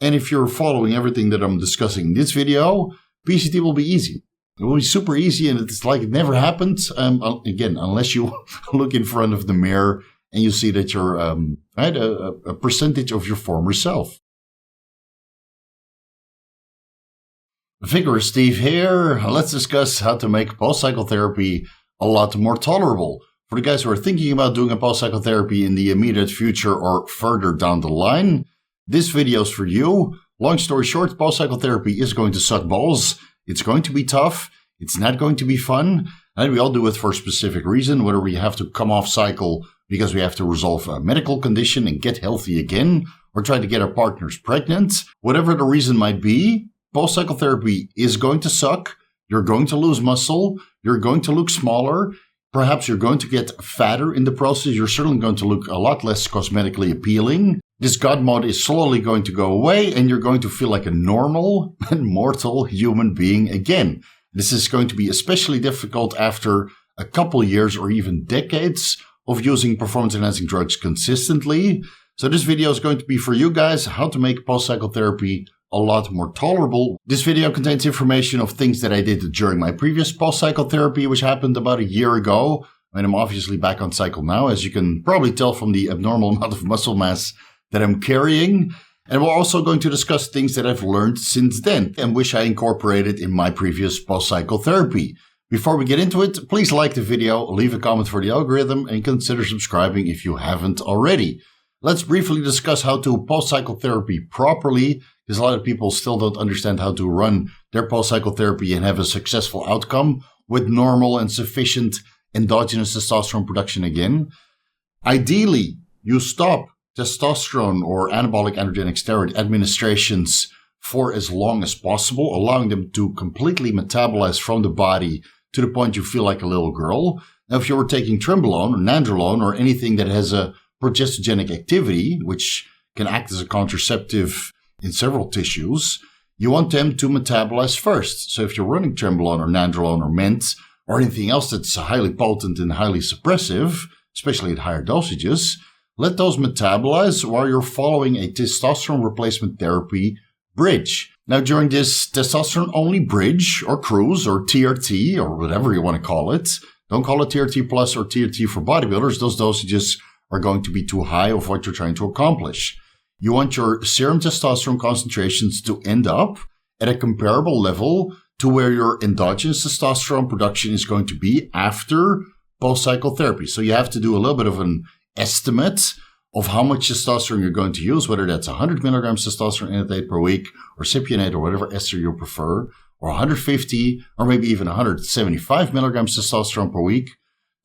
And if you're following everything that I'm discussing in this video, PCT will be easy. It will be super easy, and it's like it never happened. Again, unless you look in front of the mirror and you see that you're a percentage of your former self. Vigorous Steve here. Let's discuss how to make post-cycle therapy a lot more tolerable. For the guys who are thinking about doing a post-cycle therapy in the immediate future or further down the line, this video is for you. Long story short, post-cycle therapy is going to suck balls. It's going to be tough. It's not going to be fun. And we all do it for a specific reason, whether we have to come off cycle because we have to resolve a medical condition and get healthy again, or try to get our partners pregnant. Whatever the reason might be, post-cycle therapy is going to suck. You're going to lose muscle. You're going to look smaller. Perhaps you're going to get fatter in the process. You're certainly going to look a lot less cosmetically appealing. This God mode is slowly going to go away, and you're going to feel like a normal and mortal human being again. This is going to be especially difficult after a couple years or even decades of using performance-enhancing drugs consistently. So this video is going to be for you guys, how to make post-cycle therapy a lot more tolerable. This video contains information of things that I did during my previous post-cycle therapy, which happened about a year ago. And I'm obviously back on cycle now, as you can probably tell from the abnormal amount of muscle mass that I'm carrying. And we're also going to discuss things that I've learned since then and wish I incorporated in my previous post-cycle therapy. Before we get into it, please like the video, leave a comment for the algorithm, and consider subscribing if you haven't already. Let's briefly discuss how to post-cycle therapy properly, because a lot of people still don't understand how to run their post-cycle therapy and have a successful outcome with normal and sufficient endogenous testosterone production again. Ideally, you stop testosterone or anabolic androgenic steroid administrations for as long as possible, allowing them to completely metabolize from the body to the point you feel like a little girl. Now, if you were taking Trenbolone or Nandrolone or anything that has a progestogenic activity, which can act as a contraceptive in several tissues, you want them to metabolize first. So if you're running Trenbolone or Nandrolone or Ment or anything else that's highly potent and highly suppressive, especially at higher dosages, let those metabolize while you're following a testosterone replacement therapy bridge. Now, during this testosterone-only bridge or cruise or TRT or whatever you want to call it, don't call it TRT plus or TRT for bodybuilders. Those dosages are going to be too high of what you're trying to accomplish. You want your serum testosterone concentrations to end up at a comparable level to where your endogenous testosterone production is going to be after post-cycle therapy. So you have to do a little bit of an estimate of how much testosterone you're going to use, whether that's 100 milligrams testosterone enanthate per week or cypionate or whatever ester you prefer, or 150 or maybe even 175 milligrams testosterone per week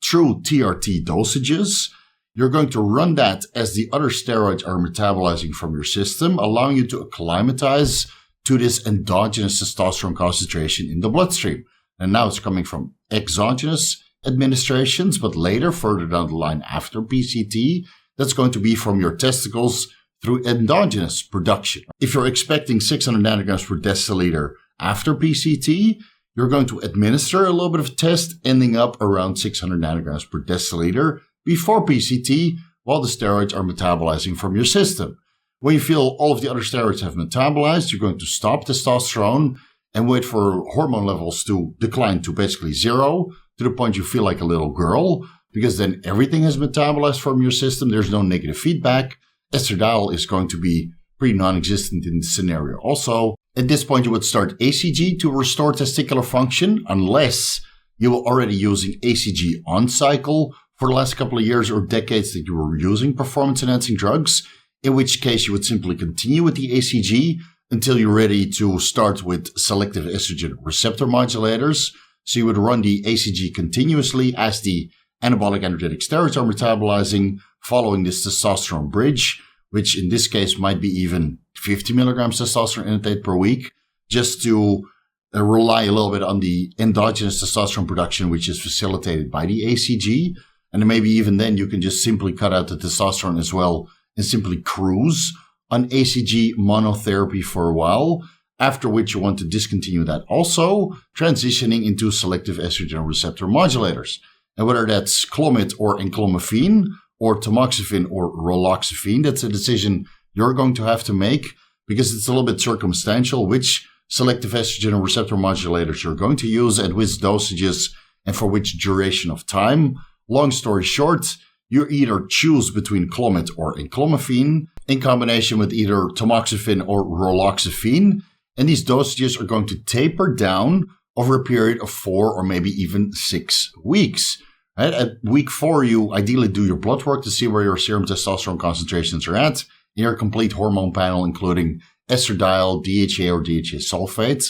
through TRT dosages. You're going to run that as the other steroids are metabolizing from your system, allowing you to acclimatize to this endogenous testosterone concentration in the bloodstream. And now it's coming from exogenous administrations, but later, further down the line after PCT, that's going to be from your testicles through endogenous production. If you're expecting 600 nanograms per deciliter after PCT, you're going to administer a little bit of test, ending up around 600 nanograms per deciliter before PCT, while the steroids are metabolizing from your system. When you feel all of the other steroids have metabolized, you're going to stop testosterone and wait for hormone levels to decline to basically zero, to the point you feel like a little girl, because then everything has metabolized from your system. There's no negative feedback. Estradiol is going to be pretty non-existent in this scenario. Also, at this point, you would start ACG to restore testicular function, unless you were already using ACG on cycle for the last couple of years or decades that you were using performance-enhancing drugs, in which case you would simply continue with the ACG until you're ready to start with selective estrogen receptor modulators. So you would run the ACG continuously as the anabolic androgenic steroids are metabolizing, following this testosterone bridge, which in this case might be even 50 milligrams testosterone enanthate per week, just to rely a little bit on the endogenous testosterone production, which is facilitated by the ACG. And maybe even then you can just simply cut out the testosterone as well and simply cruise on ACG monotherapy for a while, after which you want to discontinue that also, transitioning into selective estrogen receptor modulators. And whether that's Clomid or enclomiphene or tamoxifen or raloxifene, that's a decision you're going to have to make. because it's a little bit circumstantial which selective estrogen receptor modulators you're going to use at which dosages and for which duration of time. Long story short, you either choose between Clomid or enclomiphene in combination with either tamoxifen or roloxifene, and these dosages are going to taper down over a period of 4 or maybe even 6 weeks. Right? At week 4, you ideally do your blood work to see where your serum testosterone concentrations are at in your complete hormone panel, including estradiol, DHA or DHA sulfate.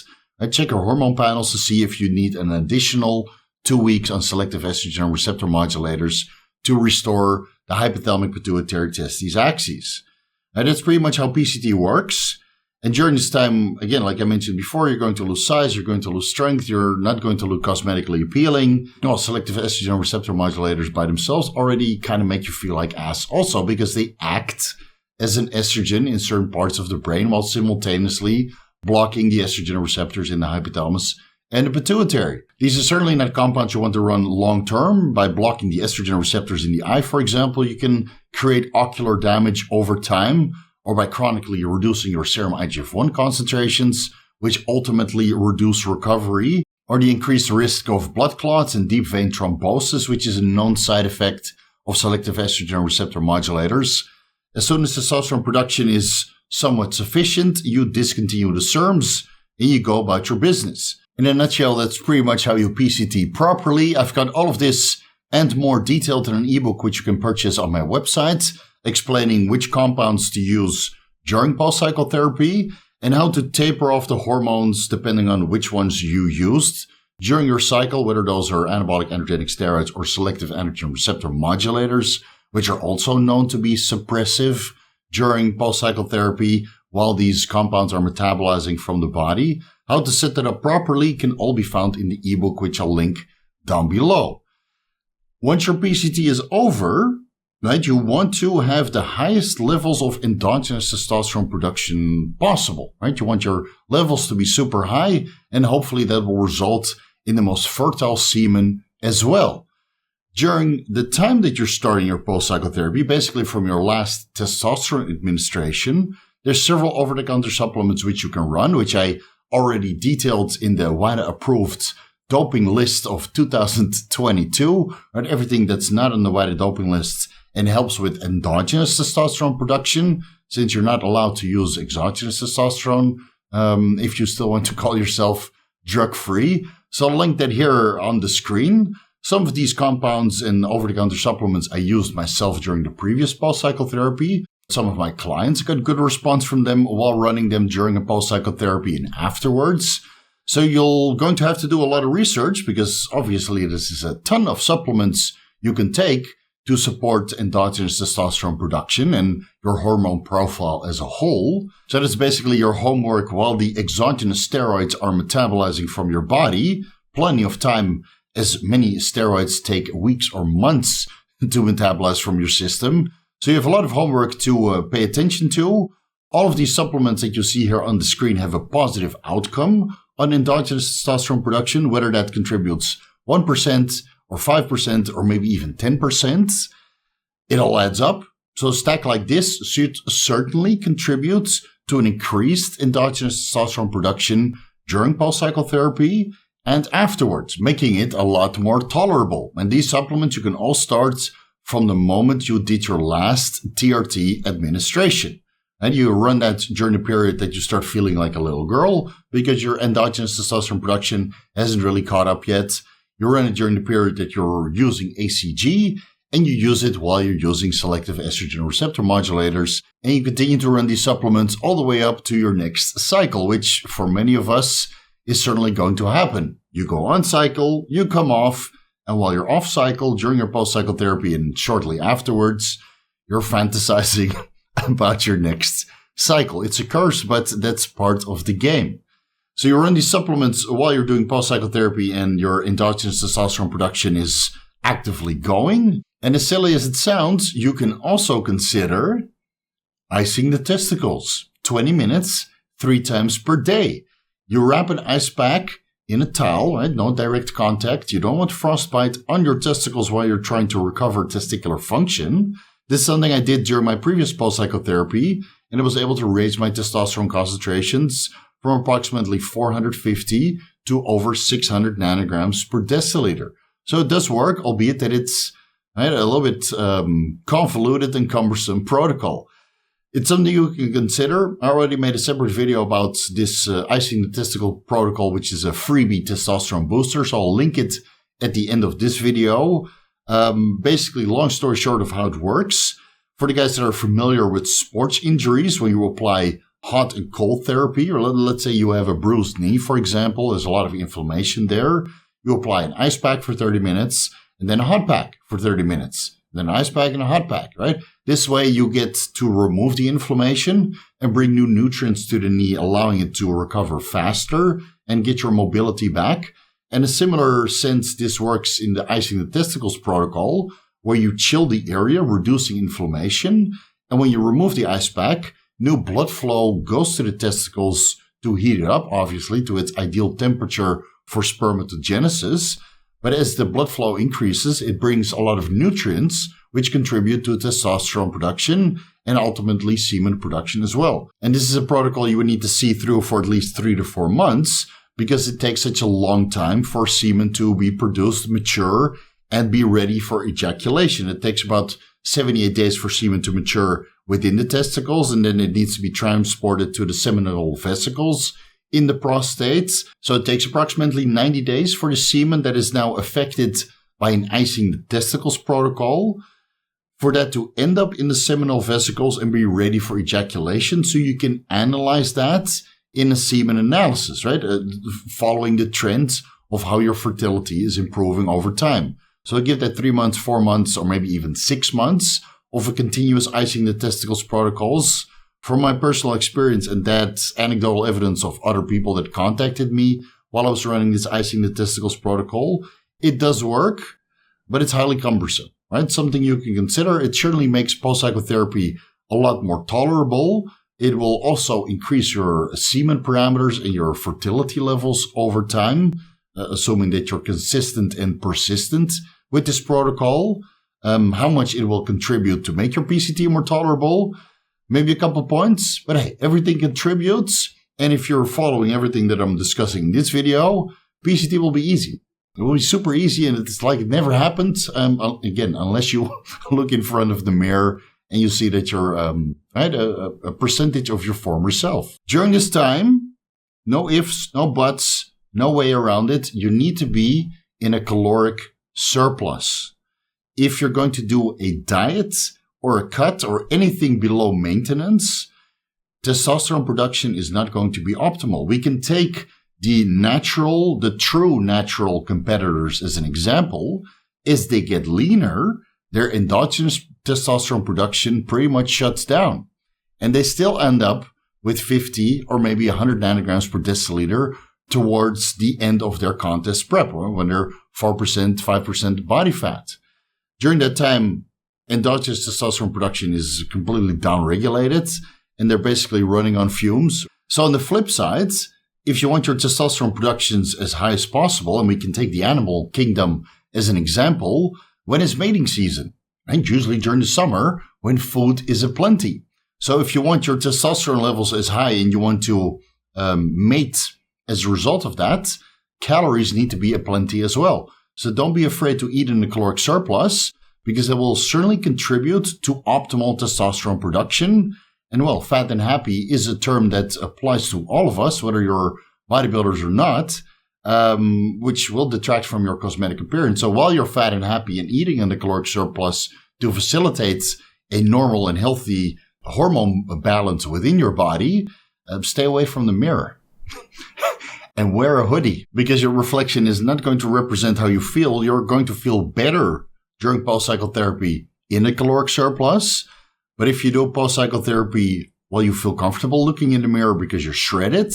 Check your hormone panels to see if you need an additional 2 weeks on selective estrogen receptor modulators to restore the hypothalamic pituitary testes axis. That's pretty much how PCT works. And during this time, again, like I mentioned before, you're going to lose size, you're going to lose strength, you're not going to look cosmetically appealing. Selective estrogen receptor modulators by themselves already kind of make you feel like ass also because they act as an estrogen in certain parts of the brain while simultaneously blocking the estrogen receptors in the hypothalamus and the pituitary. These are certainly not compounds you want to run long-term. By blocking the estrogen receptors in the eye, for example, you can create ocular damage over time, or by chronically reducing your serum IGF-1 concentrations, which ultimately reduce recovery, or the increased risk of blood clots and deep vein thrombosis, which is a known side effect of selective estrogen receptor modulators. As soon as testosterone production is somewhat sufficient, you discontinue the SERMs and you go about your business. In a nutshell, that's pretty much how you PCT properly. I've got all of this and more detailed in an ebook which you can purchase on my website, explaining which compounds to use during post-cycle therapy and how to taper off the hormones depending on which ones you used during your cycle, whether those are anabolic androgenic steroids or selective androgen receptor modulators, which are also known to be suppressive during post-cycle therapy while these compounds are metabolizing from the body. How to set that up properly can all be found in the ebook, which I'll link down below. Once your PCT is over, right, you want to have the highest levels of endogenous testosterone production possible, right? You want your levels to be super high, and hopefully that will result in the most fertile semen as well. During the time that you're starting your post-cycle therapy, basically from your last testosterone administration, there's several over-the-counter supplements which you can run, which I already detailed in the WADA-approved doping list of 2022, right? Everything that's not on the WADA doping list and helps with endogenous testosterone production, since you're not allowed to use exogenous testosterone if you still want to call yourself drug-free. So I'll link that here on the screen. Some of these compounds and over-the-counter supplements I used myself during the previous post-cycle therapy. Some of my clients got good response from them while running them during a post-cycle therapy and afterwards. So you're going to have to do a lot of research because obviously this is a ton of supplements you can take to support endogenous testosterone production and your hormone profile as a whole. So that's basically your homework while the exogenous steroids are metabolizing from your body. Plenty of time, as many steroids take weeks or months to metabolize from your system. So you have a lot of homework to pay attention to. All of these supplements that you see here on the screen have a positive outcome on endogenous testosterone production, whether that contributes 1% or 5% or maybe even 10%. It all adds up. So a stack like this should certainly contribute to an increased endogenous testosterone production during post-cycle therapy and afterwards, making it a lot more tolerable. And these supplements you can all start from the moment you did your last TRT administration. And you run that during the period that you start feeling like a little girl because your endogenous testosterone production hasn't really caught up yet. You run it during the period that you're using ACG, and you use it while you're using selective estrogen receptor modulators. And you continue to run these supplements all the way up to your next cycle, which for many of us is certainly going to happen. You go on cycle, you come off, and while you're off cycle, during your post-cycle therapy and shortly afterwards, you're fantasizing about your next cycle. It's a curse, but that's part of the game. So you run these supplements while you're doing post-cycle therapy and your endogenous testosterone production is actively going. And as silly as it sounds, you can also consider icing the testicles. 20 minutes, 3 times per day. You wrap an ice pack in a towel, right? No direct contact. You don't want frostbite on your testicles while you're trying to recover testicular function. This is something I did during my previous post-cycle therapy, and it was able to raise my testosterone concentrations from approximately 450 to over 600 nanograms per deciliter. So it does work, albeit that it's a little bit convoluted and cumbersome protocol. It's something you can consider. I already made a separate video about this Icing the Testicle protocol, which is a freebie testosterone booster. So I'll link it at the end of this video. Basically, long story short of how it works, for the guys that are familiar with sports injuries, when you apply hot and cold therapy, or let's say you have a bruised knee, for example, there's a lot of inflammation there. You apply an ice pack for 30 minutes and then a hot pack for 30 minutes. Then an ice pack and a hot pack, right? This way you get to remove the inflammation and bring new nutrients to the knee, allowing it to recover faster and get your mobility back. And a similar sense, this works in the Icing the Testicles protocol, where you chill the area, reducing inflammation. And when you remove the ice pack, new blood flow goes to the testicles to heat it up, obviously, to its ideal temperature for spermatogenesis. But as the blood flow increases, it brings a lot of nutrients, which contribute to testosterone production and ultimately semen production as well. And this is a protocol you would need to see through for at least 3 to 4 months, because it takes such a long time for semen to be produced, mature, and be ready for ejaculation. It takes about 78 days for semen to mature within the testicles, and then it needs to be transported to the seminal vesicles in the prostate. So it takes approximately 90 days for the semen that is now affected by an Icing the Testicles protocol, for that to end up in the seminal vesicles and be ready for ejaculation. So you can analyze that in a semen analysis, right? Following the trends of how your fertility is improving over time. So I give that 3 months, 4 months, or maybe even 6 months of a continuous Icing the Testicles protocols. From my personal experience and that anecdotal evidence of other people that contacted me while I was running this Icing the Testicles protocol, it does work, but it's highly cumbersome, right? Something you can consider. It certainly makes post-psychotherapy a lot more tolerable. It will also increase your semen parameters and your fertility levels over time, assuming that you're consistent and persistent with this protocol. How much it will contribute to make your PCT more tolerable, maybe a couple points, but hey, everything contributes. And if you're following everything that I'm discussing in this video, PCT will be easy. It will be super easy, and it's like it never happened. Again, unless you look in front of the mirror and you see that you're a percentage of your former self. During this time, no ifs, no buts, no way around it. You need to be in a caloric surplus. If you're going to do a diet or a cut or anything below maintenance, testosterone production is not going to be optimal. We can take the true natural competitors as an example. As they get leaner, their endogenous testosterone production pretty much shuts down. And they still end up with 50 or maybe 100 nanograms per deciliter towards the end of their contest prep, when they're 4%, 5% body fat. During that time, endogenous testosterone production is completely downregulated, and they're basically running on fumes. So on the flip side, if you want your testosterone productions as high as possible, and we can take the animal kingdom as an example, when it's mating season, and usually during the summer when food is aplenty. So if you want your testosterone levels as high and you want to mate as a result of that, calories need to be aplenty as well. So don't be afraid to eat in the caloric surplus, because it will certainly contribute to optimal testosterone production. And well, fat and happy is a term that applies to all of us, whether you're bodybuilders or not, which will detract from your cosmetic appearance. So while you're fat and happy and eating in the caloric surplus to facilitate a normal and healthy hormone balance within your body, stay away from the mirror and wear a hoodie, because your reflection is not going to represent how you feel. You're going to feel better during post-psychotherapy in a caloric surplus. But if you do post-psychotherapy while you feel comfortable looking in the mirror because you're shredded,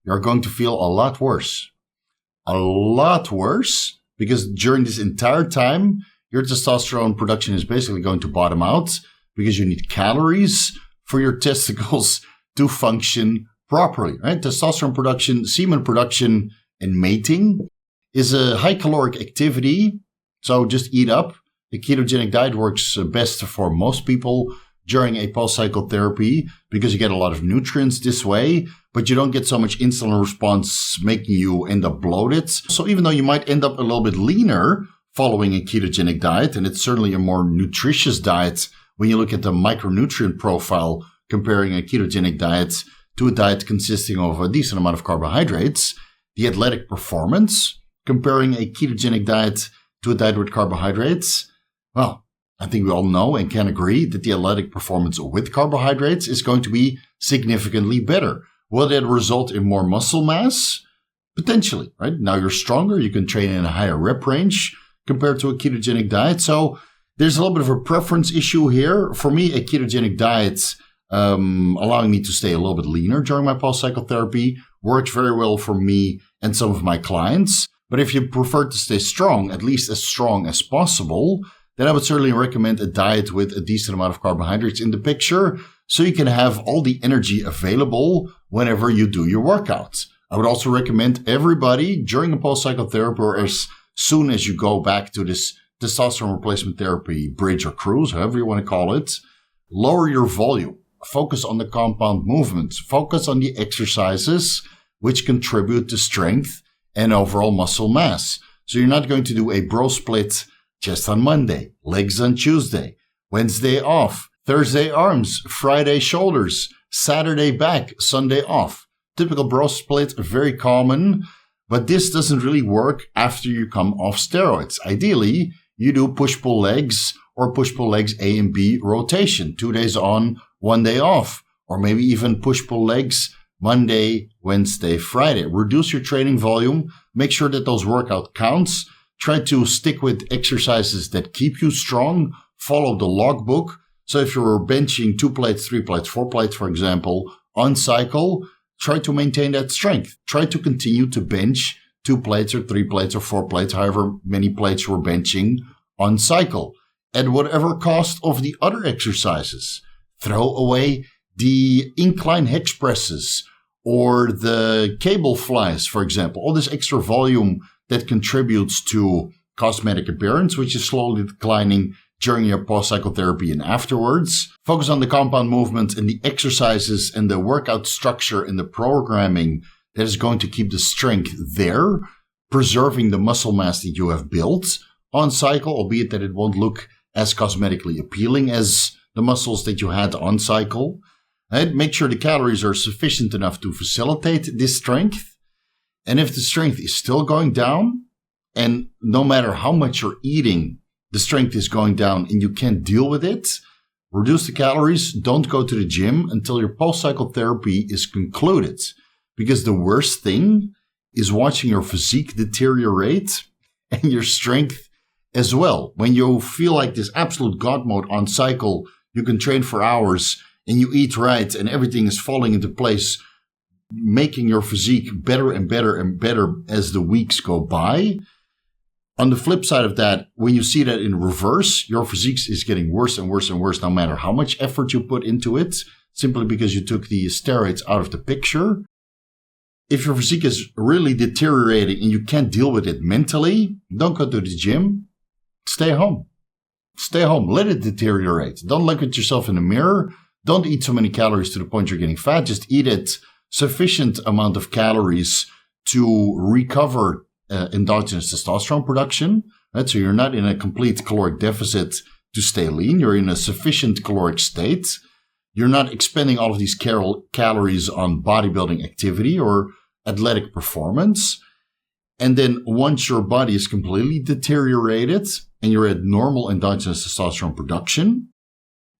you're going to feel a lot worse. A lot worse, because during this entire time, your testosterone production is basically going to bottom out, because you need calories for your testicles to function properly, right? Testosterone production, semen production, and mating is a high caloric activity. So just eat up. The ketogenic diet works best for most people during a post-cycle therapy because you get a lot of nutrients this way, but you don't get so much insulin response making you end up bloated. So even though you might end up a little bit leaner following a ketogenic diet, and it's certainly a more nutritious diet when you look at the micronutrient profile comparing a ketogenic diet to a diet consisting of a decent amount of carbohydrates, the athletic performance comparing a ketogenic diet to a diet with carbohydrates, well, I think we all know and can agree that the athletic performance with carbohydrates is going to be significantly better. Will that result in more muscle mass? Potentially, right? Now you're stronger, you can train in a higher rep range compared to a ketogenic diet. So there's a little bit of a preference issue here. For me, a ketogenic diet allowing me to stay a little bit leaner during my post-cycle therapy works very well for me and some of my clients. But if you prefer to stay strong, at least as strong as possible, then I would certainly recommend a diet with a decent amount of carbohydrates in the picture so you can have all the energy available whenever you do your workouts. I would also recommend everybody during a post-cycle therapy or as soon as you go back to this testosterone replacement therapy bridge or cruise, however you want to call it, lower your volume. Focus on the compound movements. Focus on the exercises which contribute to strength and overall muscle mass. So you're not going to do a bro split chest on Monday, legs on Tuesday, Wednesday off, Thursday arms, Friday shoulders, Saturday back, Sunday off. Typical bro split, very common, but this doesn't really work after you come off steroids. Ideally, you do push-pull legs or push-pull legs A and B rotation, 2 days on, 1 day off, or maybe even push-pull legs Monday, Wednesday, Friday. Reduce your training volume, make sure that those workout counts. Try to stick with exercises that keep you strong. Follow the logbook. So if you're benching 2 plates, 3 plates, 4 plates, for example, on cycle, try to maintain that strength. Try to continue to bench 2 plates or 3 plates or 4 plates, however many plates you're benching on cycle. At whatever cost of the other exercises. Throw away the incline hex presses or the cable flies, for example. All this extra volume that contributes to cosmetic appearance, which is slowly declining during your post-cycle therapy and afterwards. Focus on the compound movements and the exercises and the workout structure and the programming that is going to keep the strength there, preserving the muscle mass that you have built on cycle, albeit that it won't look as cosmetically appealing as the muscles that you had on cycle. And make sure the calories are sufficient enough to facilitate this strength. And if the strength is still going down, and no matter how much you're eating, the strength is going down and you can't deal with it, reduce the calories, don't go to the gym until your post-cycle therapy is concluded. Because the worst thing is watching your physique deteriorate and your strength as well. When you feel like this absolute God mode on cycle, you can train for hours and you eat right and everything is falling into place, making your physique better and better and better as the weeks go by. On the flip side of that, when you see that in reverse, your physique is getting worse and worse and worse no matter how much effort you put into it, simply because you took the steroids out of the picture. If your physique is really deteriorating and you can't deal with it mentally, don't go to the gym. Stay home. Stay home. Let it deteriorate. Don't look at yourself in the mirror. Don't eat so many calories to the point you're getting fat. Just eat it sufficient amount of calories to recover endogenous testosterone production. Right? So you're not in a complete caloric deficit to stay lean. You're in a sufficient caloric state. You're not expending all of these calories on bodybuilding activity or athletic performance. And then once your body is completely deteriorated and you're at normal endogenous testosterone production,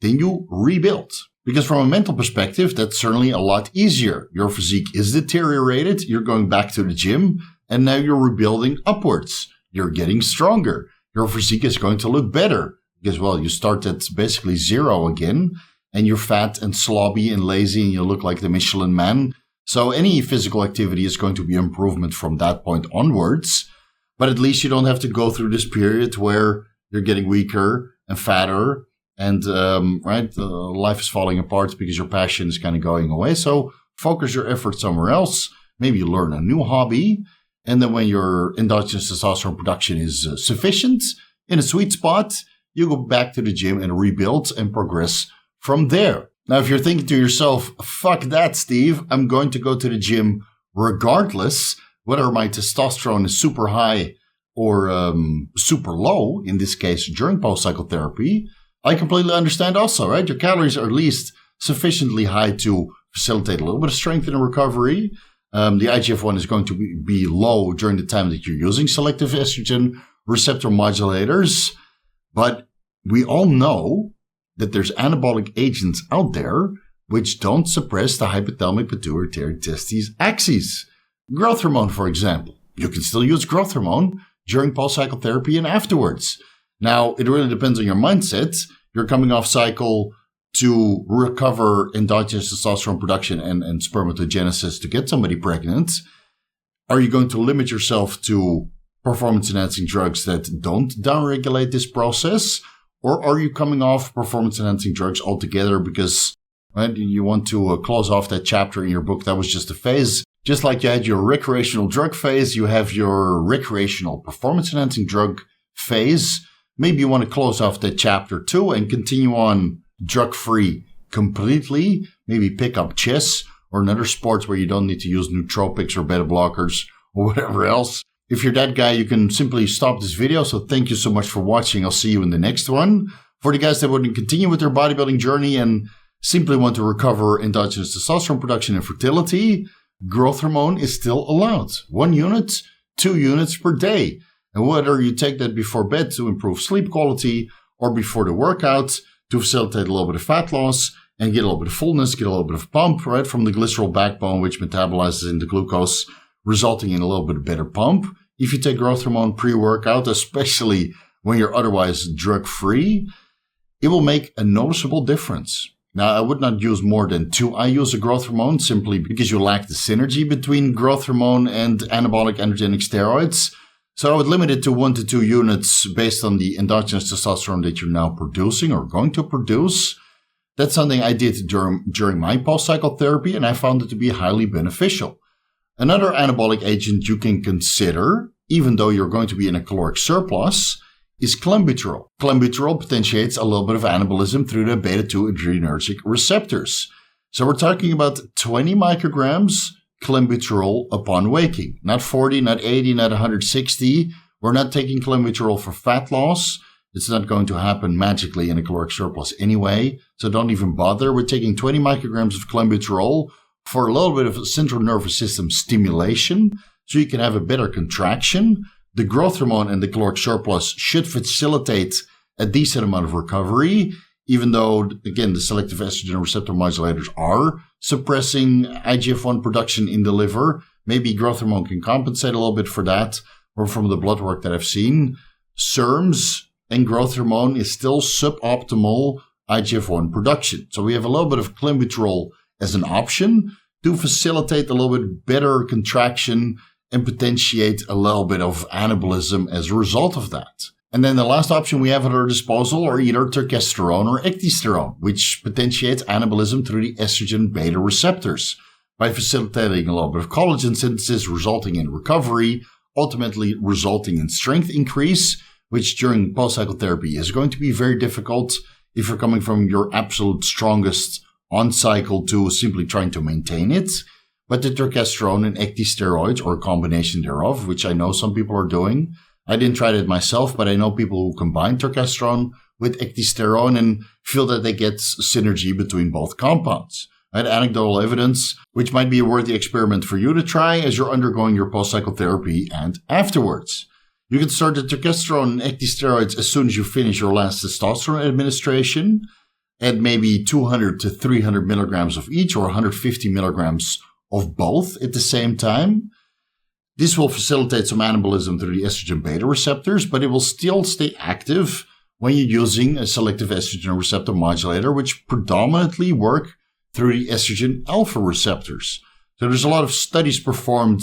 then you rebuild. Because from a mental perspective, that's certainly a lot easier. Your physique is deteriorated. You're going back to the gym and now you're rebuilding upwards. You're getting stronger. Your physique is going to look better because, well, you start at basically zero again and you're fat and slobby and lazy and you look like the Michelin man. So any physical activity is going to be improvement from that point onwards. But at least you don't have to go through this period where you're getting weaker and fatter and, life is falling apart because your passion is kind of going away. So focus your effort somewhere else. Maybe you learn a new hobby. And then when your endogenous testosterone production is sufficient in a sweet spot, you go back to the gym and rebuild and progress from there. Now, if you're thinking to yourself, fuck that, Steve, I'm going to go to the gym regardless, whether my testosterone is super high or super low, in this case, during post-cycle therapy, I completely understand also, right? Your calories are at least sufficiently high to facilitate a little bit of strength and recovery. The IGF-1 is going to be low during the time that you're using selective estrogen receptor modulators. But we all know that there's anabolic agents out there which don't suppress the hypothalamic pituitary testes axis. Growth hormone, for example. You can still use growth hormone during post-cycle therapy and afterwards. Now, it really depends on your mindset. You're coming off cycle to recover endogenous testosterone production and spermatogenesis to get somebody pregnant. Are you going to limit yourself to performance-enhancing drugs that don't downregulate this process? Or are you coming off performance-enhancing drugs altogether because you want to close off that chapter in your book that was just a phase? Just like you had your recreational drug phase, you have your recreational performance-enhancing drug phase. Maybe you want to close off that chapter too and continue on drug-free completely. Maybe pick up chess or another sports where you don't need to use nootropics or beta blockers or whatever else. If you're that guy, you can simply stop this video. So thank you so much for watching. I'll see you in the next one. For the guys that want to continue with their bodybuilding journey and simply want to recover endogenous testosterone production and fertility, growth hormone is still allowed. 1 unit, 2 units per day. And whether you take that before bed to improve sleep quality or before the workout to facilitate a little bit of fat loss and get a little bit of fullness, get a little bit of pump, right, from the glycerol backbone, which metabolizes into glucose, resulting in a little bit of better pump. If you take growth hormone pre-workout, especially when you're otherwise drug-free, it will make a noticeable difference. Now, I would not use more than 2 IUs of growth hormone simply because you lack the synergy between growth hormone and anabolic androgenic steroids. So I would limit it to 1 to 2 units based on the endogenous testosterone that you're now producing or going to produce. That's something I did during my post-cycle therapy, and I found it to be highly beneficial. Another anabolic agent you can consider, even though you're going to be in a caloric surplus, is clenbuterol. Clenbuterol potentiates a little bit of anabolism through the beta-2 adrenergic receptors. So we're talking about 20 micrograms clenbuterol upon waking. Not 40, not 80, not 160. We're not taking clenbuterol for fat loss. It's not going to happen magically in a caloric surplus anyway. So don't even bother. We're taking 20 micrograms of clenbuterol for a little bit of central nervous system stimulation so you can have a better contraction. The growth hormone and the caloric surplus should facilitate a decent amount of recovery, even though, again, the selective estrogen receptor modulators are suppressing IGF-1 production in the liver. Maybe growth hormone can compensate a little bit for that, or from the blood work that I've seen. SERMs and growth hormone is still suboptimal IGF-1 production. So we have a little bit of clenbuterol as an option to facilitate a little bit better contraction and potentiate a little bit of anabolism as a result of that. And then the last option we have at our disposal are either testosterone or ecdysterone, which potentiates anabolism through the estrogen beta receptors by facilitating a little bit of collagen synthesis, resulting in recovery, ultimately resulting in strength increase, which during post-cycle therapy is going to be very difficult if you're coming from your absolute strongest on cycle to simply trying to maintain it. But the testosterone and ecdysteroids, or a combination thereof, which I know some people are doing. I didn't try that myself, but I know people who combine testosterone with ecdysterone and feel that they get synergy between both compounds. I had anecdotal evidence, which might be a worthy experiment for you to try as you're undergoing your post-cycle therapy and afterwards. You can start the testosterone and ecdysteroids as soon as you finish your last testosterone administration at maybe 200 to 300 milligrams of each or 150 milligrams of both at the same time. This will facilitate some anabolism through the estrogen beta receptors, but it will still stay active when you're using a selective estrogen receptor modulator, which predominantly work through the estrogen alpha receptors. So there's a lot of studies performed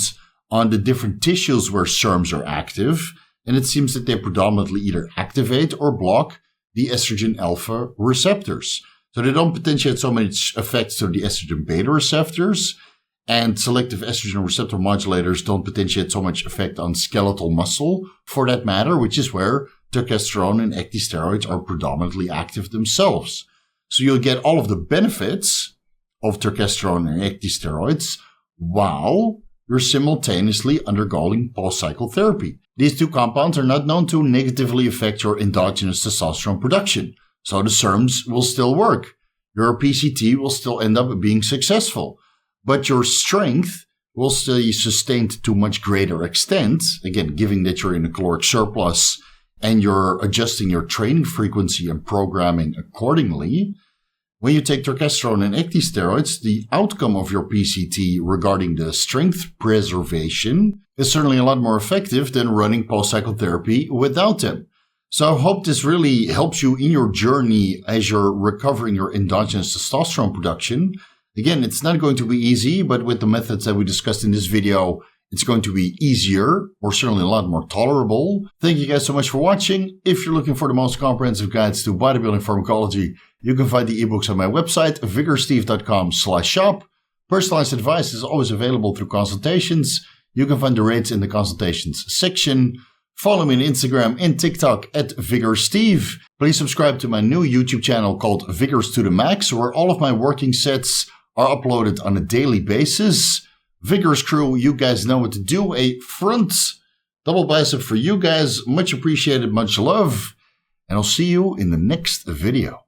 on the different tissues where SERMs are active, and it seems that they predominantly either activate or block the estrogen alpha receptors. So they don't potentiate so much effects through the estrogen beta receptors, and selective estrogen receptor modulators don't potentiate so much effect on skeletal muscle, for that matter, which is where testosterone and ecdysteroids are predominantly active themselves. So you'll get all of the benefits of testosterone and anti-steroids while you're simultaneously undergoing post-cycle therapy. These two compounds are not known to negatively affect your endogenous testosterone production, so the SERMs will still work. Your PCT will still end up being successful, but your strength will still be sustained to much greater extent, again, given that you're in a caloric surplus and you're adjusting your training frequency and programming accordingly. When you take testosterone and anti-steroids, the outcome of your PCT regarding the strength preservation is certainly a lot more effective than running post-cycle therapy without them. So I hope this really helps you in your journey as you're recovering your endogenous testosterone production. Again, it's not going to be easy, but with the methods that we discussed in this video, it's going to be easier, or certainly a lot more tolerable. Thank you guys so much for watching. If you're looking for the most comprehensive guides to bodybuilding pharmacology, you can find the ebooks on my website, vigorsteve.com/shop. Personalized advice is always available through consultations. You can find the rates in the consultations section. Follow me on Instagram and TikTok at VigorSteve. Please subscribe to my new YouTube channel called Vigorous to the Max, where all of my working sets are uploaded on a daily basis. Vigorous crew, you guys know what to do. A front double bicep for you guys. Much appreciated, much love. And I'll see you in the next video.